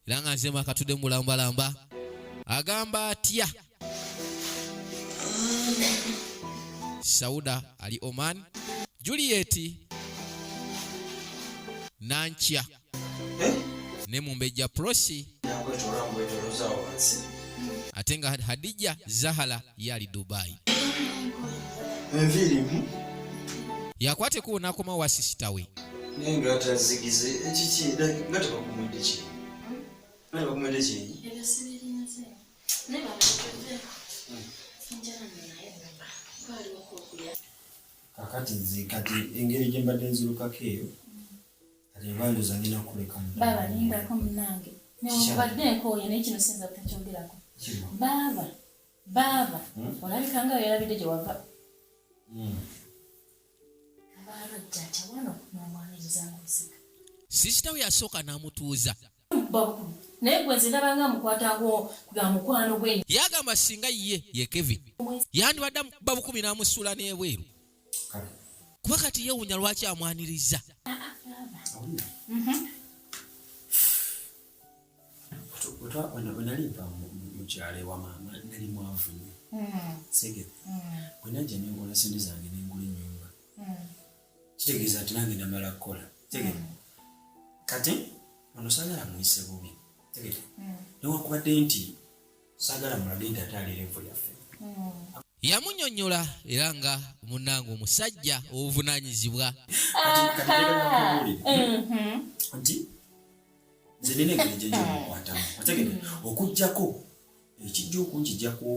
era nga nzemu akatudde mu bulambalamba agamba atya. Sauda ali Oman, Juliet Nankya ne Mumbejja Prosi ate nga Hadija Zahara yali Dubai. Yakwate ku nakoma wa sisitawe nenga atazigize ekiki ngata bakumwedde ki nali bakumwedde ki kakati nzikati engeri gye mbadde nzirukako eyo ate bandoza ngina kuleka baba ningako munange nebadde nkooye naye kino sinza butakyogerako baba olabika nga yalabidde gye wava sisita we yasooka n'amutuuza naye gwe nze ndabanga mukwatago ga mukwano gwe yagamba singa ye Kevin yandibadde babukumi n'amusuula n'ebweru kuba kati yeewuunya lwaki amwaniriza. wenalimpa mukyalo ewa maama nali mwavu nnyo sege bwe najja nengola sente zange nengula ennyumba kitegeeza ati nange namala kukola tegete kati ono saagala muyise bubi tegete newakubadde nti saagala mulage nti ate alirevu lyaffe. Yamunnyonnyola era nga munnange omusajja obuvunaanyizibwa nti nze nina engeri gye njomukwatamu otegete okuggyako ekijja okunjijja ku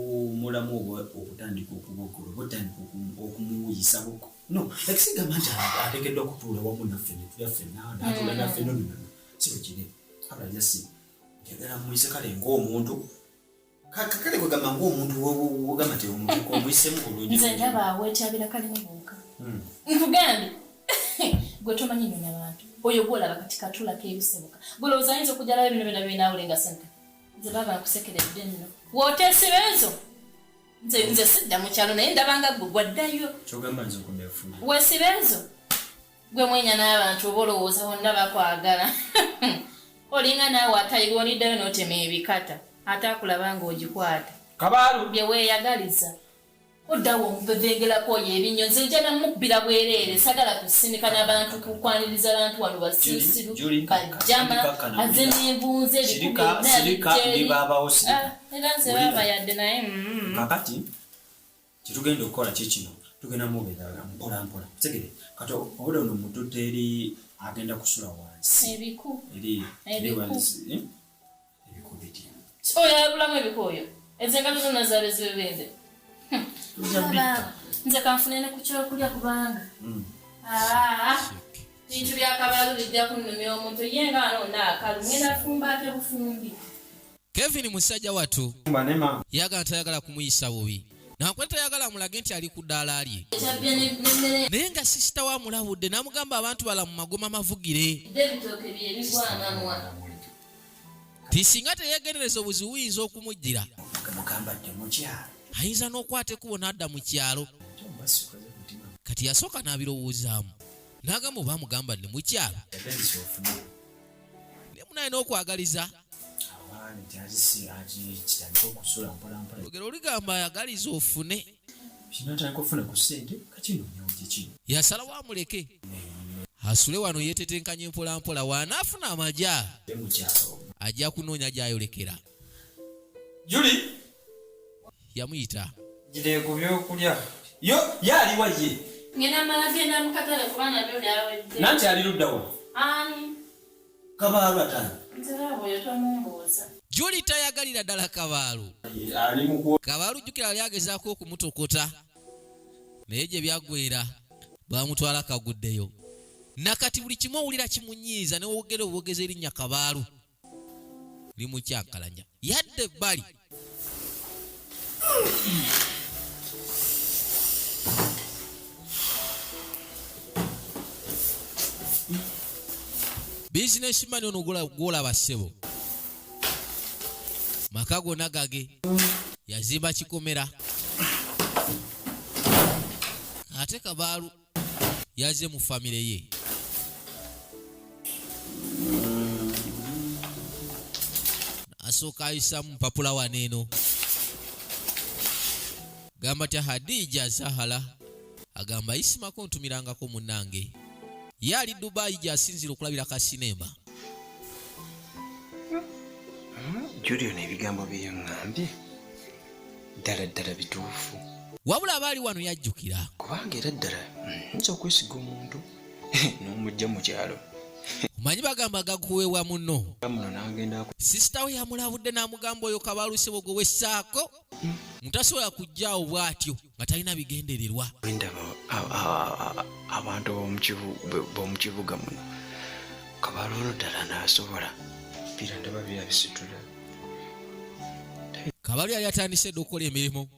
mulamu okutandika okuboggola obutandika okumuwuyisa boko no ekisigamba nti ateekeddwa okutuula wamu naffe netulya ffenna natula naffe nonnono si bwe kiri abula jasi njagala muyise kale ng'omuntu kale kwegamba ng'omuntu wogamba ti omuntu omuyisemu bulungi nze ndaba aweetyabira kalimu buuka nkugambye gwe tomanyi nyo n'abantu oyo gwolaba kati katulako ebisebuka gwolowooza ayinza okujjalayo bino byonna byinaawulenga sente nze baba nkusekeredde nno wooteesiba enzo nze sidda mu kyalo naye ndabanga gwe gwaddayo kyogamba nze okundefuula weesiba enzo gwe mwenya n'abantu oba olowooza bonna bakwagala olinga naawe atayiga oliddayo n'otema ebikata ate akulaba ng'ogikwata kabaalu bye weeyagaliza oddawo omubevengerako oyo ebinyo nze nja namubbira bwereere sagala kusindika n'abantu kukwaniriza abantu wano basiisiru bajjama aze n'envunza era nze baba yadde naye kakati kyetugenda okukola kikino tugenda mubeera mpolampola tegere kati obudde ono mututte eri agenda kusula wansi ebiku bitya oyo abulamu ebiku oyo ezengato zonna zabe zibebende nze kanfunene ku kyokulya kubanga bintu bya KABAALU bijja kunnumya omuntu ye nga anonaakalu ngenda fumba ate bufumbi. Kevin musajja watu yagala tayagala kumuyisa bubi nakwe tayagala amulage nti ali ku ddaala lye naye nga sisita wa mulabudde n'amugamba abantu bala mu magoma mavugire ebitooke bye bigwanamwa tisinga teyeegendereza obuzibu buyinza okumujjira ayinza n'okwata ekubo n'adda mu kyalo kati yasooka n'abirowoozaamu n'agamba oba amugamba nti mu kyalo ne munaye n'okwagaliza olugero oligamba ayagaliza ofune yasalawo amuleke asule wano yeetetenkanya empolampola wanaafuna amajja ajja kunoonya gy'ayolekera. Yamuyita jireko byokulya yo yaliwa ye ngena mala genda mu katale kubanga byo byawedde nanti ali luddawo ani KABAALU atani nzirabo yotomumbuuza Juli tayagalira ddala KABAALU. KABAALU jjukira lyagezaako okumutokota naye gye byaggwera bamutwala kaguddeyo nakati buli kimu owulira kimunyiiza ne wogera obwogezi erinnya KABAALU limukyankalanya yadde ebbali. Businessman ono gwolaba ssebo maka gonna gage yazimba kikomera ate KABAALU yaze mu famire ye nasooka ayisamu mpapula waneeno gamba tya Hadija Zahara agamba ISMA K ntumirangako munnange ye ali Dubai gy'asinzira okulabira ka sinema. Julio n'ebigambo by'eŋŋambye ddala bituufu. Wabula abaali wano yajjukira kubanga era ddala nza okwesiga omuntu n'omujja mu kyalo. Omanyi bagamba gakuweewa munno. Muno n'agenda Sisita we yamulabudde n'amugamba oyo KABAALU Ssebogo wessaako mutasobola kujjaawo bw'atyo nga talina bigendererwa. Ndaba abantu b'omu kibuga muno KABAALU olwo ddala n'asobola mpira ndaba byabisitula. KABAALU yali atandise dde okukola emirimu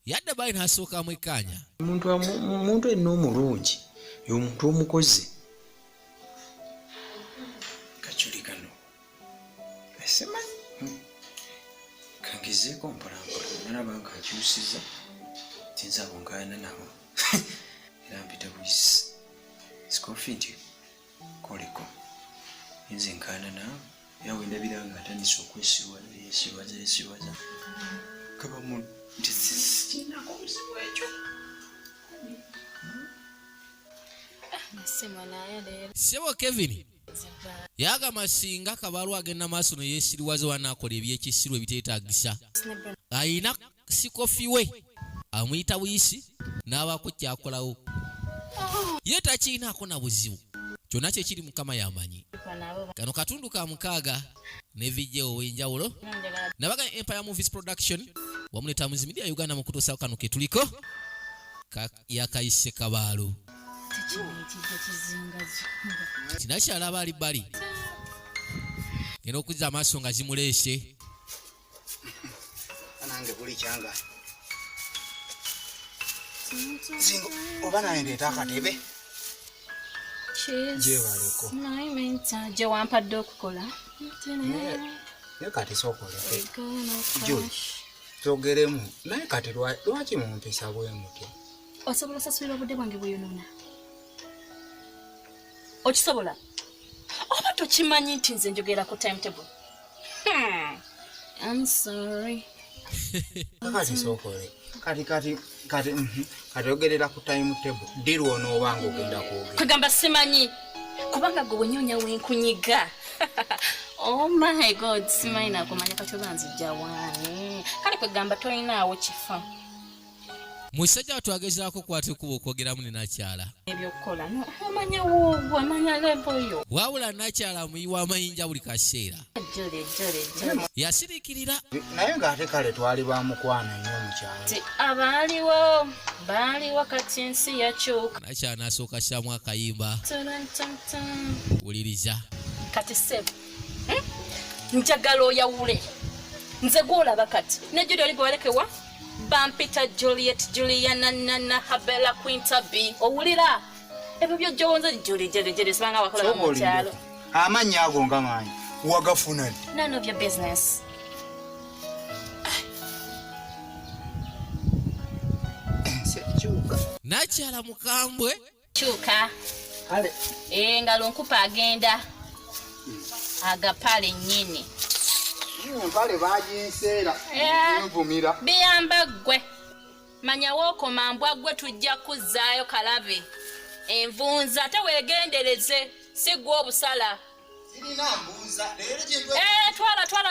yadde baali n'asookamu ekkaanya. Omuntu enna omulungi y'omuntu omukozi. Kachuli kano asimanyi kangezeeko mpolampola nalaba nkakyusiza tinzabo nkaayana nabo era mpita buyisi sikofidi koliko nze nkaayana nabo era wendabira nga atandise okwesiwaza kabamu ntisinako obuzibu ekyo. Ssebo Kevin yagamba singa KABAALU agenda maaso ne yeesiriwaza wanaakola ebyekisiru ebiteetaagisa ayina sikofi we amuyita buyisi n'abaako kyakolawo ye takiinaako na buzibu kyonna kyekiri Mukama yamanyi. Kano katundu ka 6 ne Vj ow'enjawulo nabaga Empire Movies Production wamu ne Tamuzi Media Uganda mu kutuusa kano ke tuliko yakayise KABAALU. Tinakyala baali bali ngenda okuzza amaaso nga zimuleese nange buli kyanga Jingo oba naye ndeeta akatebe gyebaleko gye wampadde okukola naye kati sokole Juli togeremu naye kati lwaki mumpisa bwe mutyo? osobola osasulira obudde bwange bweyonoona? Okisobola? Oba tokimanyi nti nze njogera ku timetable? I'm sorry. Kati sokole kati ogerera ku timetable diru onoobanga ogenda kwogera. Kagamba simanyi kubanga gwe wenyonya wenkunyiga. Oh my God, simanyi nakumanya kati oba nzijja waani. Kale kwegamba tolinaawo kifa. Musajja twagezaako kwate kuba okwogeramu ne nakyala ebyokukola omanya woogwo amanya lebo yo wabula nakyala muyiwa amayinja buli kaseera yasirikirira naye ng'ate kale twali bamukwana nnyo mukyalo ti baaliwo kati ensi yakyuka. nakyala n'asooka ssamu akayimba wuliriza kati sebo njagala oyawule nze gwolaba kati ne Julia oli gwe walekewa Bampita Juliet Juliana Nana Habela Quinta B owulira ebyo by'ojjowonza juli sibanga wakola mu kyalo amannya ago nga manyi wagafuna ddi? None of your business. nakyala mukambwe Kyuka kale ngalo nkupa agenda agapale nnyini empale baginseera nvumira biyamba ggwe manya wookoma mbwa ggwe tujja kuzzaayo kalabe envunza teweegendereze si ggwe obusala sirina mbuuza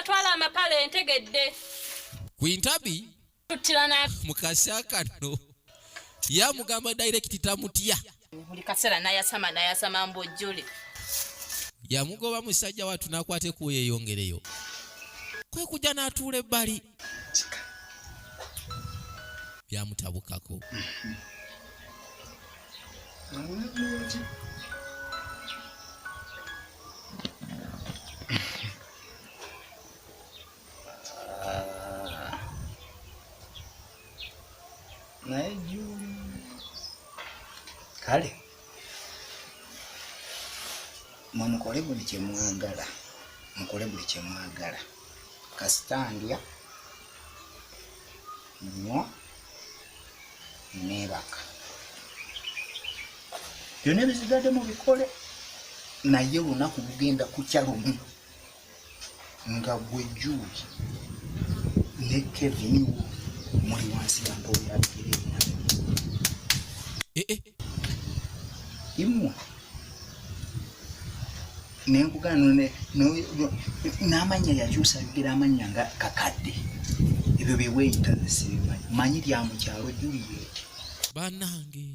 twala amapale entegedde Kwintabi tuttirana mukasa kano yamugamba direct tamutya buli kaseera nayasama mbojjule yamugoba musajja watu nakwate kuyeyongereyo kwe kujja n'atuula ebbali byamutabukako. naye Juli kale mukole buli kyemwagala kasitandya nnyo nebaka byonna ebizigadde mubikole naye olunaku lugenda kukya lumu nga gwe Julie ne Kevin wo muli wansi ya mboya bigere imwa nenkugano n'amanya yakyusa bigera amanya nga kakadde ebyo byeweyita sibimanyi manyi lya mu kyalo Juliet banange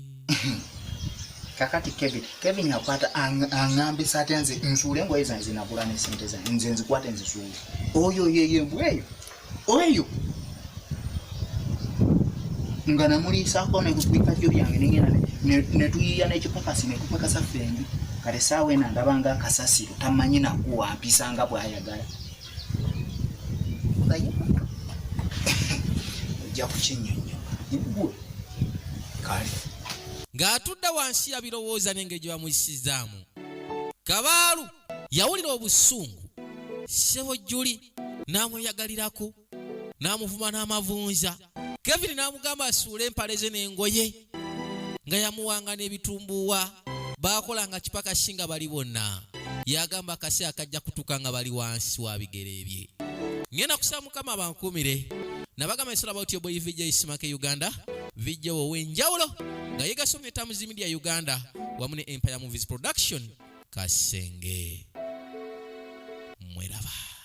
kakati Kevin yakwata angambe sate nze nsule ngo eza zinagula ne sente za nze nzikwate nzisule oyo yeye mbweyo oyo ngana muri sako ne kupika byo byange nengena ne tuyiya ne kipakasi ne kupaka safendi kale sawe na ndabanga kasasiro tamanyi na kuwa pisanga bwayagala bayi ja kuchinyonyo ibwe kale ng'atudde wansi ya birowooza n'engeri gye bamuyisizaamu Kabaalu yawulira obusungu ssebo Juli n'amweyagalirako n'amuvuma n'amavunza Kevin n'amugamba asuule empale ze n'engoye nga yamuwanga n'ebitumbuwa baakolanga kipakasi nga bali bonna yagamba akaseera kajja kutuuka nga bali wansi wa bigere bye ngenda kusaba Mukama bankuumire nabagamba ensola about your boy Vj ISMA K Uganda Vj ow'enjawulo nga yegasomye Tamuzi Media Uganda wamu ne Empire Movies Production Kasenge mweraba.